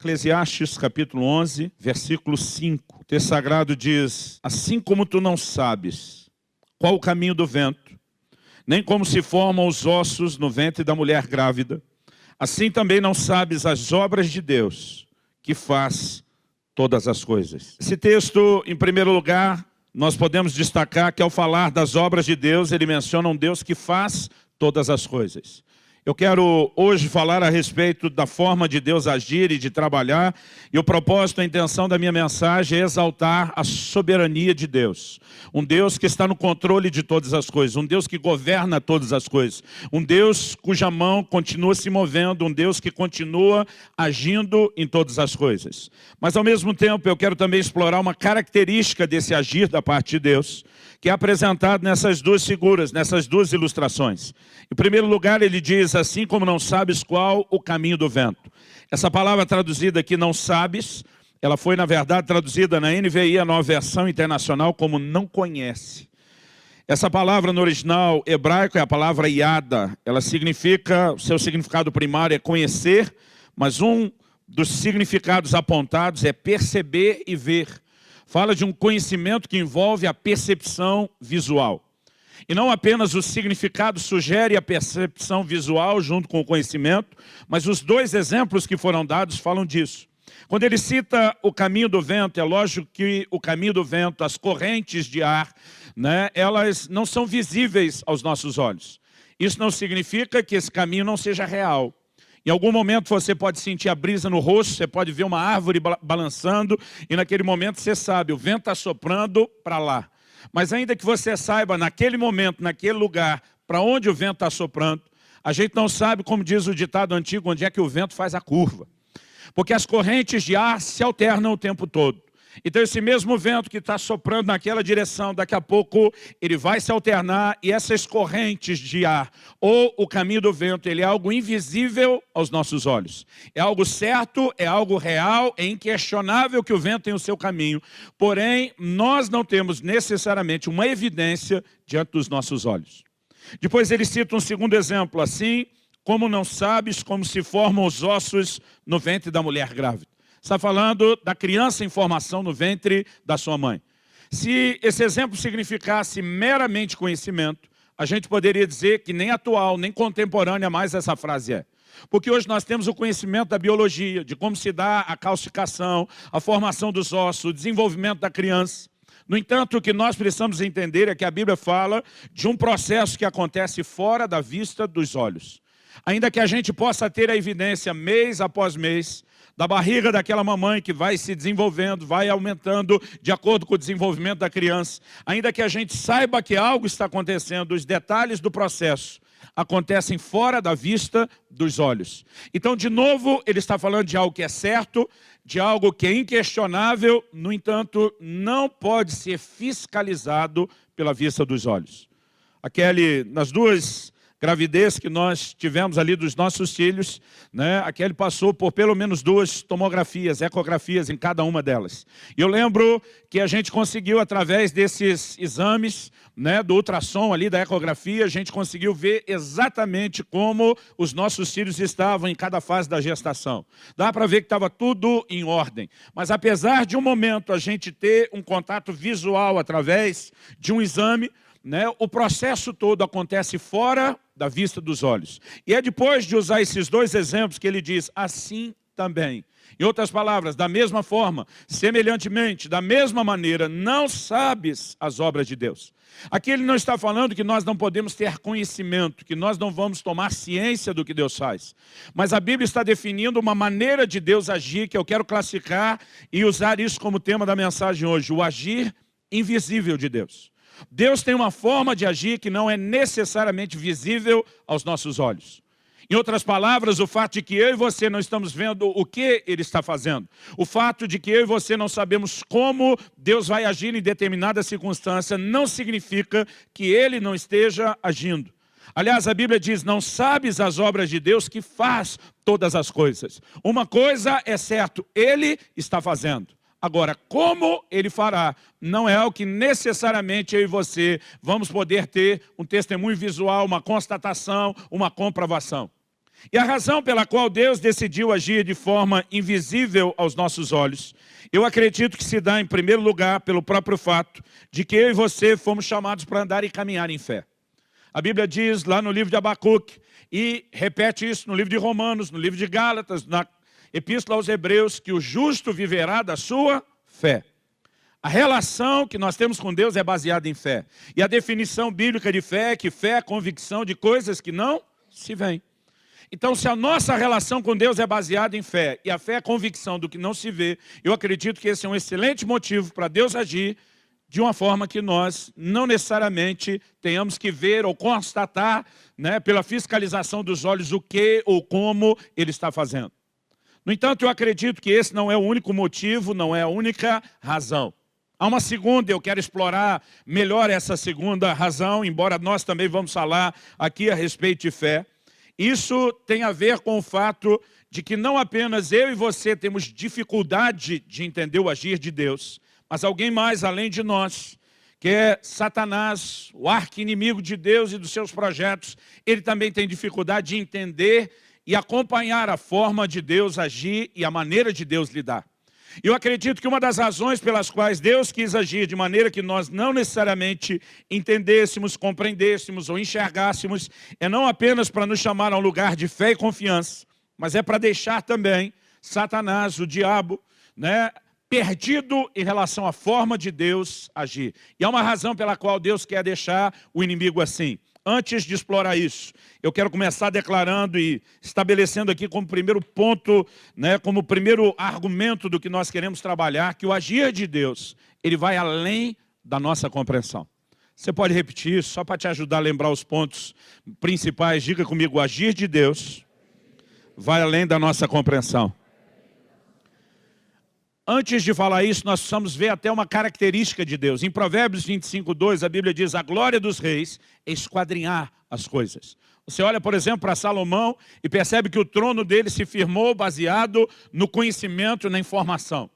Eclesiastes capítulo 11, versículo 5. O texto sagrado diz: assim como tu não sabes qual o caminho do vento, nem como se formam os ossos no ventre da mulher grávida, assim também não sabes as obras de Deus, que faz todas as coisas. Esse texto, em primeiro lugar, nós podemos destacar que ao falar das obras de Deus, ele menciona um Deus que faz todas as coisas. Eu quero hoje falar a respeito da forma de Deus agir e de trabalhar, e o propósito, a intenção da minha mensagem é exaltar a soberania de Deus. Um Deus que está no controle de todas as coisas, um Deus que governa todas as coisas, um Deus cuja mão continua se movendo, um Deus que continua agindo em todas as coisas. Mas ao mesmo tempo eu quero também explorar uma característica desse agir da parte de Deus, que é apresentado nessas duas figuras, nessas duas ilustrações. Em primeiro lugar, ele diz: assim como não sabes qual o caminho do vento. Essa palavra traduzida aqui, não sabes, ela foi, na verdade, traduzida na NVI, a Nova Versão Internacional, como não conhece. Essa palavra no original hebraico é a palavra yada. Ela significa, o seu significado primário é conhecer, mas um dos significados apontados é perceber e ver. Fala de um conhecimento que envolve a percepção visual. E não apenas o significado sugere a percepção visual junto com o conhecimento, mas os dois exemplos que foram dados falam disso. Quando ele cita o caminho do vento, é lógico que o caminho do vento, as correntes de ar, elas não são visíveis aos nossos olhos. Isso não significa que esse caminho não seja real. Em algum momento você pode sentir a brisa no rosto, você pode ver uma árvore balançando, e naquele momento você sabe, o vento está soprando para lá. Mas ainda que você saiba, naquele momento, naquele lugar, para onde o vento está soprando, a gente não sabe, como diz o ditado antigo, onde é que o vento faz a curva. Porque as correntes de ar se alternam o tempo todo. Então esse mesmo vento que está soprando naquela direção, daqui a pouco ele vai se alternar, e essas correntes de ar, ou o caminho do vento, ele é algo invisível aos nossos olhos. É algo certo, é algo real, é inquestionável que o vento tem o seu caminho. Porém, nós não temos necessariamente uma evidência diante dos nossos olhos. Depois ele cita um segundo exemplo, assim como não sabes como se formam os ossos no ventre da mulher grávida. Está falando da criança em formação no ventre da sua mãe. Se esse exemplo significasse meramente conhecimento, a gente poderia dizer que nem atual, nem contemporânea mais essa frase é. Porque hoje nós temos o conhecimento da biologia, de como se dá a calcificação, a formação dos ossos, o desenvolvimento da criança. No entanto, o que nós precisamos entender é que a Bíblia fala de um processo que acontece fora da vista dos olhos. Ainda que a gente possa ter a evidência mês após mês, da barriga daquela mamãe que vai se desenvolvendo, vai aumentando de acordo com o desenvolvimento da criança. Ainda que a gente saiba que algo está acontecendo, os detalhes do processo acontecem fora da vista dos olhos. Então, de novo, ele está falando de algo que é certo, de algo que é inquestionável, no entanto, não pode ser fiscalizado pela vista dos olhos. Nas duas gravidez que nós tivemos ali dos nossos filhos, a Kelly passou por pelo menos 2 tomografias, ecografias em cada uma delas. E eu lembro que a gente conseguiu, através desses exames, do ultrassom ali, da ecografia, a gente conseguiu ver exatamente como os nossos filhos estavam em cada fase da gestação. Dá para ver que estava tudo em ordem. Mas apesar de um momento a gente ter um contato visual através de um exame, o processo todo acontece fora da vista dos olhos. E é depois de usar esses 2 exemplos que ele diz, assim também. Em outras palavras, da mesma forma, semelhantemente, da mesma maneira, não sabes as obras de Deus. Aqui ele não está falando que nós não podemos ter conhecimento, que nós não vamos tomar ciência do que Deus faz. Mas a Bíblia está definindo uma maneira de Deus agir, que eu quero classificar e usar isso como tema da mensagem hoje, o agir invisível de Deus. Deus tem uma forma de agir que não é necessariamente visível aos nossos olhos. Em outras palavras, o fato de que eu e você não estamos vendo o que Ele está fazendo, o fato de que eu e você não sabemos como Deus vai agir em determinada circunstância, não significa que Ele não esteja agindo. Aliás, a Bíblia diz, não sabes as obras de Deus que faz todas as coisas. Uma coisa é certo, Ele está fazendo. Agora, como Ele fará, não é algo que necessariamente eu e você vamos poder ter um testemunho visual, uma constatação, uma comprovação. E a razão pela qual Deus decidiu agir de forma invisível aos nossos olhos, eu acredito que se dá em primeiro lugar pelo próprio fato de que eu e você fomos chamados para andar e caminhar em fé. A Bíblia diz lá no livro de Abacuque, e repete isso no livro de Romanos, no livro de Gálatas, na Epístola aos Hebreus, que o justo viverá da sua fé. A relação que nós temos com Deus é baseada em fé. E a definição bíblica de fé é que fé é a convicção de coisas que não se veem. Então, se a nossa relação com Deus é baseada em fé, e a fé é a convicção do que não se vê, eu acredito que esse é um excelente motivo para Deus agir de uma forma que nós não necessariamente tenhamos que ver ou constatar, né, pela fiscalização dos olhos o que ou como Ele está fazendo. No entanto, eu acredito que esse não é o único motivo, não é a única razão. Há uma segunda, eu quero explorar melhor essa segunda razão, embora nós também vamos falar aqui a respeito de fé. Isso tem a ver com o fato de que não apenas eu e você temos dificuldade de entender o agir de Deus, mas alguém mais além de nós, que é Satanás, o arqui-inimigo de Deus e dos seus projetos, ele também tem dificuldade de entender e acompanhar a forma de Deus agir e a maneira de Deus lidar. Eu acredito que uma das razões pelas quais Deus quis agir de maneira que nós não necessariamente entendêssemos, compreendêssemos ou enxergássemos, é não apenas para nos chamar a um lugar de fé e confiança, mas é para deixar também Satanás, o diabo, né, perdido em relação à forma de Deus agir. E há uma razão pela qual Deus quer deixar o inimigo assim. Antes de explorar isso, eu quero começar declarando e estabelecendo aqui como primeiro ponto, né, como primeiro argumento do que nós queremos trabalhar, que o agir de Deus, ele vai além da nossa compreensão. Você pode repetir isso, só para te ajudar a lembrar os pontos principais. Diga comigo, o agir de Deus vai além da nossa compreensão. Antes de falar isso, nós precisamos ver até uma característica de Deus. Em Provérbios 25:2, a Bíblia diz, a glória dos reis é esquadrinhar as coisas. Você olha, por exemplo, para Salomão e percebe que o trono dele se firmou baseado no conhecimento e na informação.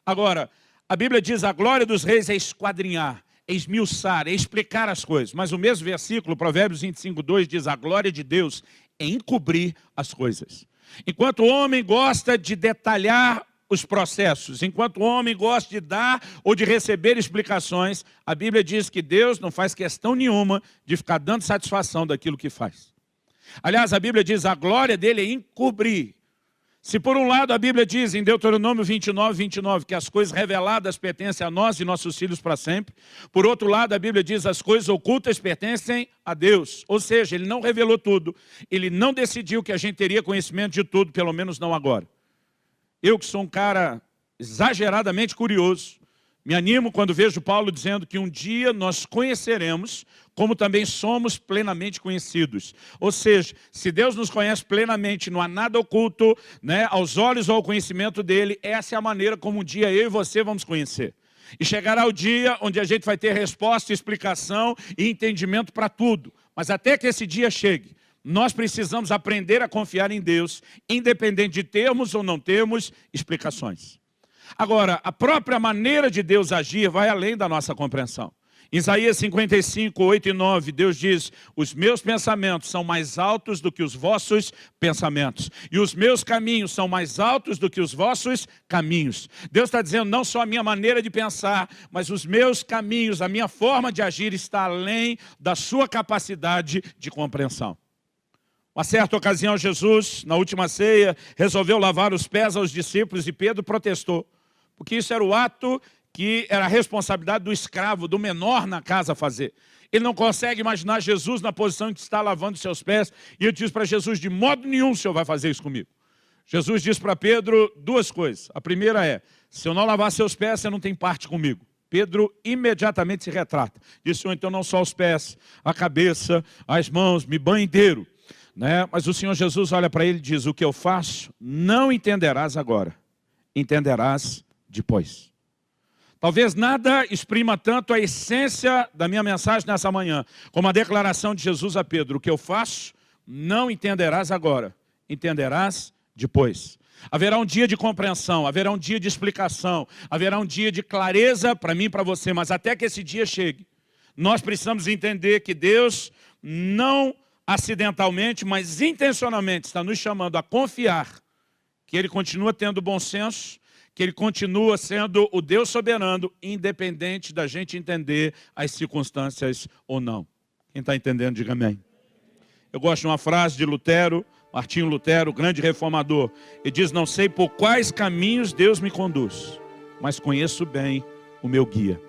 Agora, a Bíblia diz, a glória dos reis é esquadrinhar, é esmiuçar, é explicar as coisas. Mas o mesmo versículo, Provérbios 25:2, diz, a glória de Deus é encobrir as coisas. Enquanto o homem gosta de detalhar os processos, enquanto o homem gosta de dar ou de receber explicações, a Bíblia diz que Deus não faz questão nenhuma de ficar dando satisfação daquilo que faz. Aliás, a Bíblia diz, a glória dele é encobrir. Se por um lado a Bíblia diz em Deuteronômio 29:29 que as coisas reveladas pertencem a nós e nossos filhos para sempre, por outro lado a Bíblia diz as coisas ocultas pertencem a Deus. Ou seja, ele não revelou tudo, ele não decidiu que a gente teria conhecimento de tudo, pelo menos não agora. Eu que sou um cara exageradamente curioso, me animo quando vejo Paulo dizendo que um dia nós conheceremos como também somos plenamente conhecidos. Ou seja, se Deus nos conhece plenamente, não há nada oculto, né, aos olhos ou ao conhecimento dele, essa é a maneira como um dia eu e você vamos conhecer. E chegará o dia onde a gente vai ter resposta, explicação e entendimento para tudo. Mas até que esse dia chegue, nós precisamos aprender a confiar em Deus, independente de termos ou não termos explicações. Agora, a própria maneira de Deus agir vai além da nossa compreensão. Em Isaías 55:8-9, Deus diz, os meus pensamentos são mais altos do que os vossos pensamentos, e os meus caminhos são mais altos do que os vossos caminhos. Deus está dizendo, não só a minha maneira de pensar, mas os meus caminhos, a minha forma de agir está além da sua capacidade de compreensão. Uma certa ocasião, Jesus, na última ceia, resolveu lavar os pés aos discípulos e Pedro protestou, porque isso era o ato que era a responsabilidade do escravo, do menor na casa fazer. Ele não consegue imaginar Jesus na posição em que está lavando seus pés, e ele diz para Jesus, de modo nenhum o Senhor vai fazer isso comigo. Jesus diz para Pedro duas coisas. A primeira é, se eu não lavar seus pés, você não tem parte comigo. Pedro imediatamente se retrata. Diz, Senhor, então não só os pés, a cabeça, as mãos, me banho inteiro. Né? Mas o Senhor Jesus olha para ele e diz, o que eu faço não entenderás agora, entenderás depois. Talvez nada exprima tanto a essência da minha mensagem nessa manhã, como a declaração de Jesus a Pedro, o que eu faço não entenderás agora, entenderás depois. Haverá um dia de compreensão, haverá um dia de explicação, haverá um dia de clareza para mim e para você, mas até que esse dia chegue, nós precisamos entender que Deus não acidentalmente, mas intencionalmente está nos chamando a confiar que Ele continua tendo bom senso, que Ele continua sendo o Deus soberano, independente da gente entender as circunstâncias ou não. Quem está entendendo, diga amém. Eu gosto de uma frase de Lutero, Martinho Lutero, grande reformador. Ele diz: não sei por quais caminhos Deus me conduz, mas conheço bem o meu guia.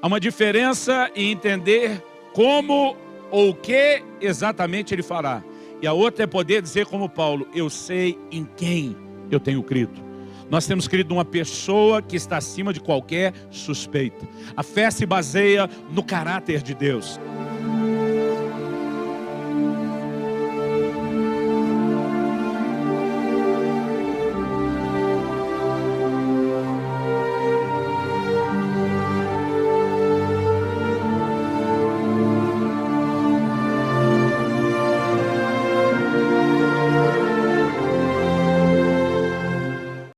Há uma diferença em entender como ou o que exatamente Ele fará. E a outra é poder dizer como Paulo: eu sei em quem eu tenho crido. Nós temos crido numa pessoa que está acima de qualquer suspeita. A fé se baseia no caráter de Deus.